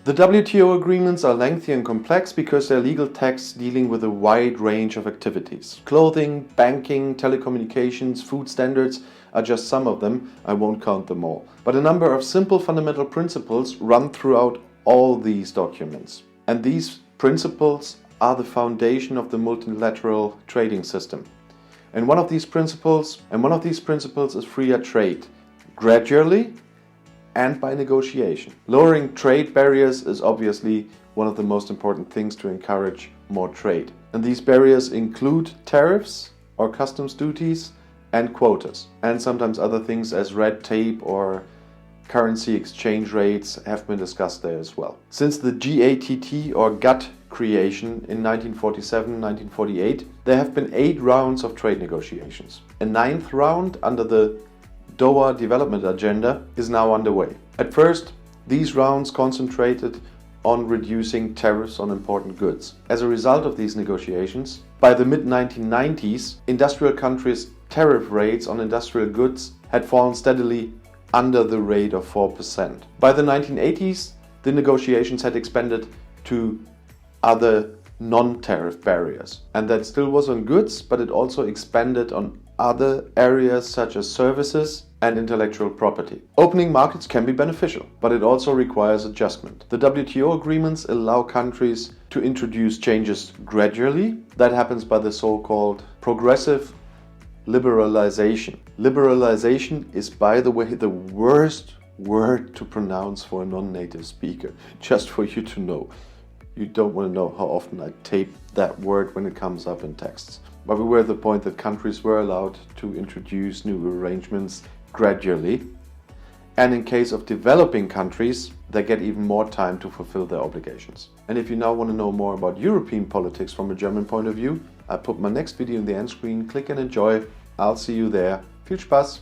The WTO agreements are lengthy and complex because they're legal texts dealing with a wide range of activities. Clothing, banking, telecommunications, food standards are just some of them. I won't count them all. But a number of simple fundamental principles run throughout all these documents. And these principles are the foundation of the multilateral trading system. And one of these principles is freer trade, gradually and by negotiation. Lowering trade barriers is obviously one of the most important things to encourage more trade. And these barriers include tariffs or customs duties and quotas. And sometimes other things as red tape or currency exchange rates have been discussed there as well. Since the GATT or GATT creation in 1947-1948, there have been 8 rounds of trade negotiations. A 9th round under the Doha Development Agenda is now underway. At first, these rounds concentrated on reducing tariffs on important goods. As a result of these negotiations, by the mid-1990s, industrial countries' tariff rates on industrial goods had fallen steadily under the rate of 4%. By the 1980s, the negotiations had expanded to other non-tariff barriers. And that still was on goods, but it also expanded on other areas such as services and intellectual property. Opening markets can be beneficial, but it also requires adjustment. The WTO agreements allow countries to introduce changes gradually. That happens by the so-called progressive liberalization. Liberalization is, by the way, the worst word to pronounce for a non-native speaker, just for you to know. You don't want to know how often I tape that word when it comes up in texts. But we were at the point that countries were allowed to introduce new arrangements gradually. And in case of developing countries, they get even more time to fulfill their obligations. And if you now want to know more about European politics from a German point of view, I put my next video in the end screen. Click and enjoy. I'll see you there. Viel Spaß!